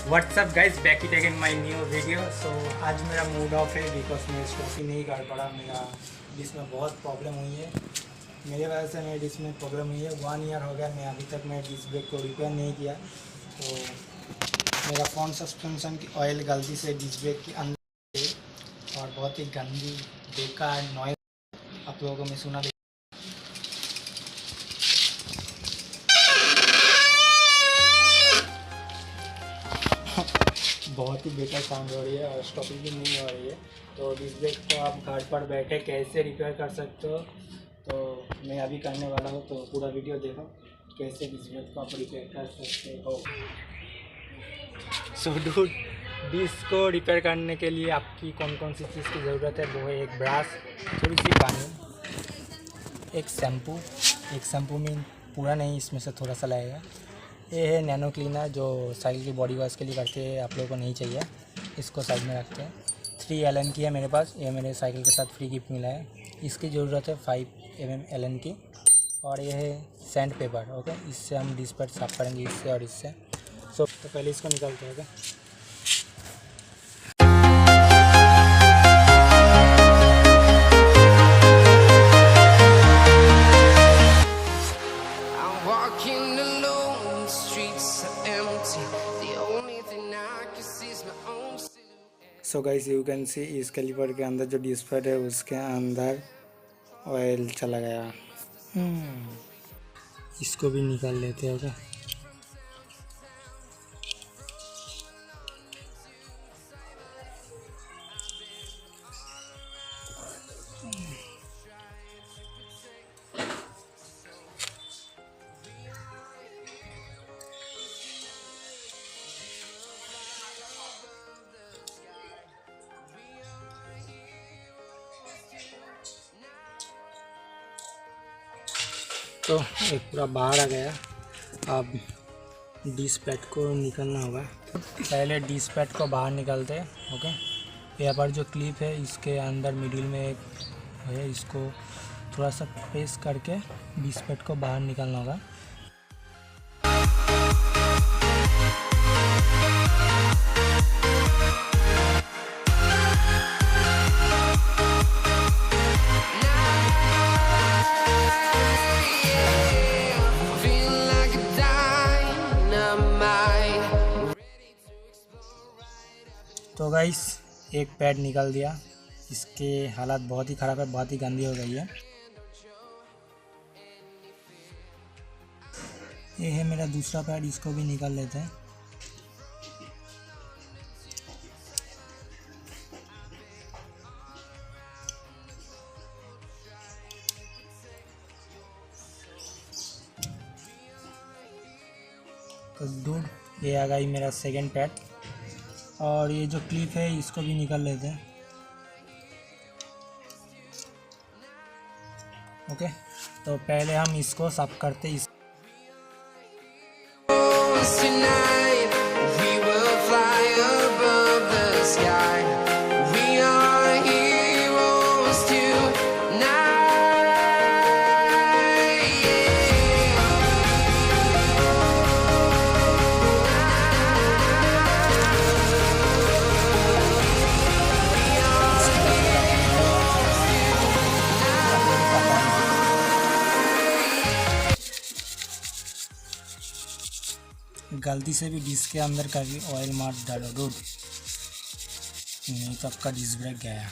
WhatsApp guys, back it again my new video. So आज मेरा mood off है because मैं स्टॉक ही नहीं कर पड़ा। मेरा डिश में बहुत प्रॉब्लम हुई है, मेरे वजह से मेरी डिश में प्रॉब्लम हुई है। 1 ईयर हो गया, मैं अभी तक मैं डिश ब्रेक को रिपेयर नहीं किया। तो मेरा फ़ोन सस्पेंशन की ऑयल गलती से डिश ब्रेक के अंदर है और बहुत ही गंदी बेकार नॉइज़ आप लोगों को मैं सुना। बहुत ही बेकार साउंड हो रही है और स्टॉपिंग भी नहीं हो रही है। तो डिस्क ब्रेक को आप घर पर बैठे कैसे रिपेयर कर सकते हो, तो मैं अभी करने वाला हूँ। तो पूरा वीडियो देखो कैसे डिस्क ब्रेक को आप रिपेयर कर सकते हो। सो डूड, डिस्क को रिपेयर करने के लिए आपकी कौन कौन सी चीज़ की ज़रूरत है, वो है एक ब्रश, थोड़ी सी पानी, एक शैम्पू में पूरा नहीं, इसमें से थोड़ा सा लगेगा। ये है नैनो क्लीनर जो साइकिल की बॉडी वॉश के लिए करते हैं, आप लोगों को नहीं चाहिए, इसको साइड में रखते हैं। 3 एलन की है मेरे पास, ये मेरे साइकिल के साथ फ्री गिफ्ट मिला है। इसकी ज़रूरत है 5 एलन की। और ये है सैंड पेपर, ओके, इससे हम डिस्क साफ करेंगे, इससे और इससे। तो पहले इसको निकालते हैं। So guys, you can see इस कैलिपर के अंदर जो डिस्प्ले है उसके अंदर ऑयल चला गया। इसको भी निकाल लेते हैं। क्या तो एक पूरा बाहर आ गया। अब डिस्क को निकालना होगा। पहले डिस्क को बाहर निकालते हैं, ओके। यहाँ पर जो क्लिप है इसके अंदर मिडिल में एक है, इसको थोड़ा सा प्रेस करके डिस्क को बाहर निकालना होगा। तो गाइस, एक पैड निकाल दिया। इसके हालात बहुत ही ख़राब है, बहुत ही गंदी हो गई है। ये है मेरा दूसरा पैड, इसको भी निकाल लेते हैं। तो दूर ये आ गई मेरा सेकंड पैड। और ये जो क्लिप है इसको भी निकाल लेते हैं, ओके। तो पहले हम इसको साफ करते हैं। गलती से भी डिस्क के अंदर कभी ऑयल मार डालो डूड, नहीं तो आपका डिस्क ब्रेक गया।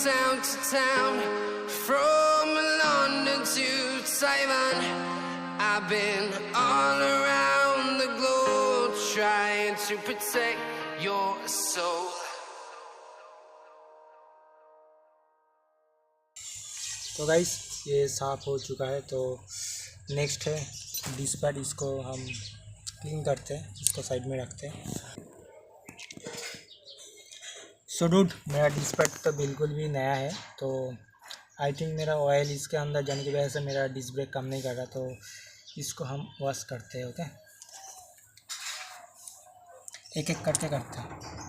town to town, from London London to Taiwan. I've been all around the globe trying to protect your soul. तो गाइस ये साफ़ हो चुका है। तो नेक्स्ट है डिश पैड, इसको हम क्लीन करते हैं, इसको साइड में रखते हैं। सो डूड, मेरा डिश पैड तो बिल्कुल भी नया है, तो आई थिंक मेरा ऑयल इसके अंदर जाने की वजह से मेरा डिश ब्रेक काम नहीं कर रहा, तो इसको हम वॉश करते हैं। ओके, एक एक करके करते हैं।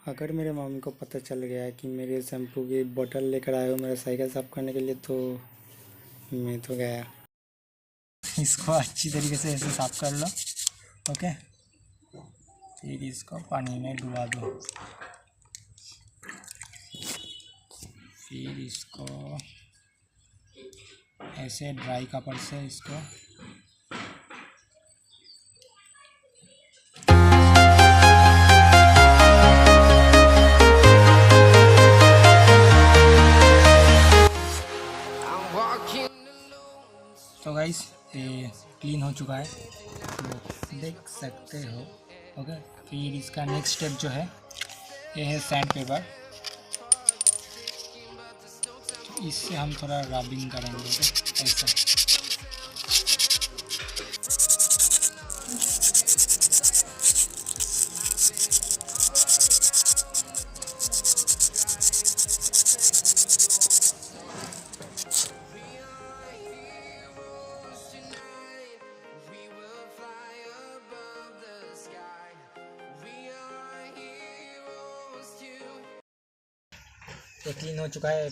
अगर मेरे मम्मी को पता चल गया है कि मेरे शैम्पू की बोतल लेकर आए हो मेरा साइकिल साफ़ करने के लिए, तो मैं तो गया। इसको अच्छी तरीके से ऐसे साफ़ कर लो। ओके, फिर इसको पानी में डुबा दो, फिर इसको ऐसे ड्राई कपड़े से इसको तो गाइस ये क्लीन हो चुका है, तो देख सकते हो। ओके, फिर इसका नेक्स्ट स्टेप जो है ये है सैंड पेपर। इससे हम थोड़ा रबिंग करेंगे। ऐसा ये क्लीन हो चुका है।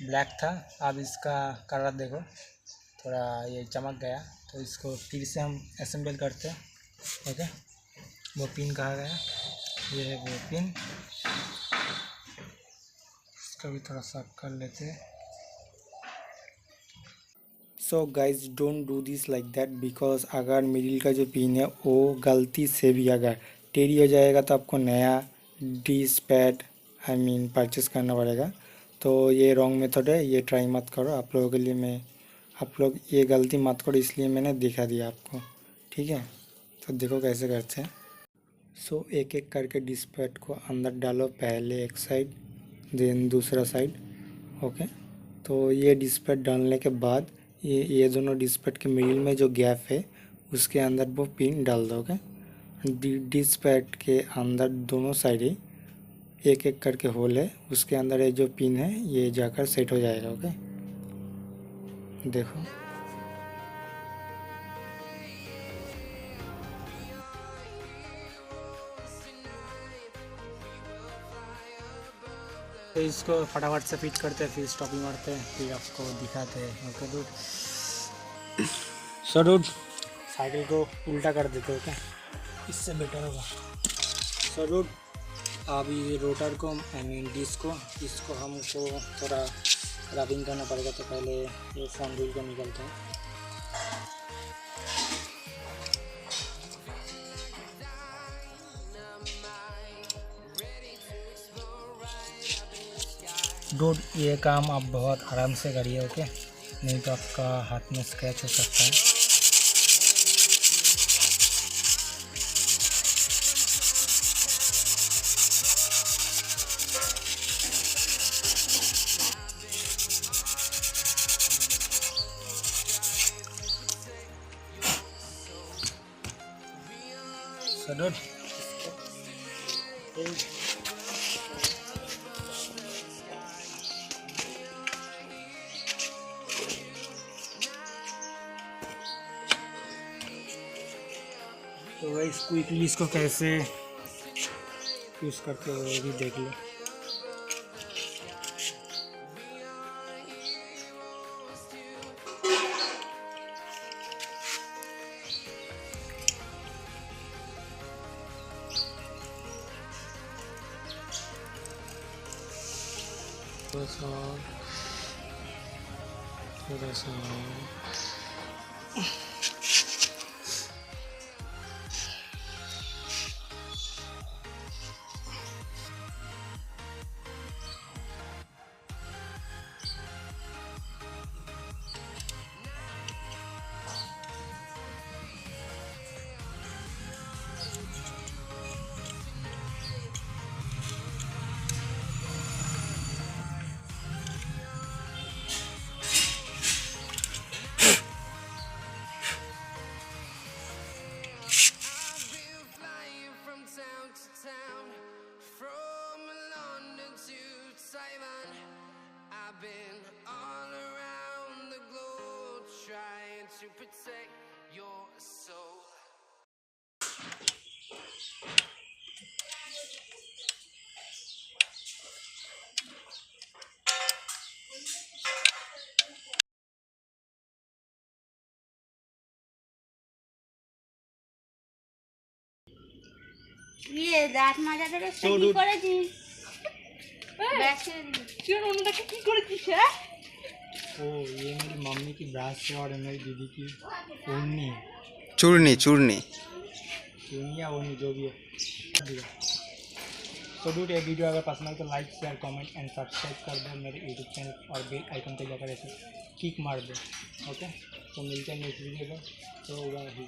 ब्लैक था, अब इसका कलर देखो थोड़ा ये चमक गया, तो इसको फिर से हम असेंबल करते हैं। ओके, वो पिन कहाँ गया, ये है वो पिन, इसको भी थोड़ा साफ कर लेते हैं। So guys don't do this like that, because अगर मिडिल का जो पिन है वो गलती से भी अगर टेढ़ी हो जाएगा तो आपको नया डिश पैड परचेस करना पड़ेगा। तो ये रॉन्ग मेथड है, ये ट्राई मत करो। आप लोगों के लिए आप लोग ये गलती मत करो, इसलिए मैंने दिखा दिया आपको। ठीक है, तो देखो कैसे करते हैं। सो एक एक करके डिश पैड को अंदर डालो, पहले एक साइड देन दूसरा साइड। ओके, तो ये डिश पैड डालने के बाद ये दोनों डिश पैड के मिडिल में जो गैप है उसके अंदर वो पिन डाल दो। ओके, डिश पैड के अंदर दोनों साइड ही एक एक करके होल है, उसके अंदर ये जो पिन है ये जाकर सेट हो जाएगा। ओके, देखो तो इसको फटाफट से फिट करते हैं, फिर स्टॉपिंग मारते हैं, फिर आपको दिखाते हैं। Okay dude, so dude cycle को उल्टा कर देते हो क्या, इससे बेटर होगा। सो डूड, अभी रोटर को डिस्क को इसको हमको थोड़ा रबिंग करना पड़ेगा, तो पहले ये फ्रंट व्हील को निकलते हैं। डूड, ये काम आप बहुत आराम से करिए। ओके, नहीं तो आपका हाथ में स्क्रैच हो सकता है। So dude, तो गाइस क्विकली इसको कैसे यूज़ करते हो वो भी देख लो। थोड़ा सा flying from town to town, from London to Taiwan. I've been all around the globe trying to protect your soul. ইয়ে দাঁত মাজাটা রে So কি dude- করেছিস? ব্যাগ ছেড়ে দিবি। তুই আর অন্যটাকে কি করেছিস হ্যাঁ? ओ ये मेरी मम्मी की ब्राश है और मेरी दीदी की ओढ़नी है। चूर्णी चूर्णी चुनी या ओढ़नी जो भी है। तो डूड ये वीडियो अगर पसंद आए तो like share comment and subscribe कर दो मेरे यूट्यूब चैनल और बेल आइकन पे जाकर ऐसे किक मार दो। ओके तो मिलते हैं नेक्स्ट वीडियो में। तो वही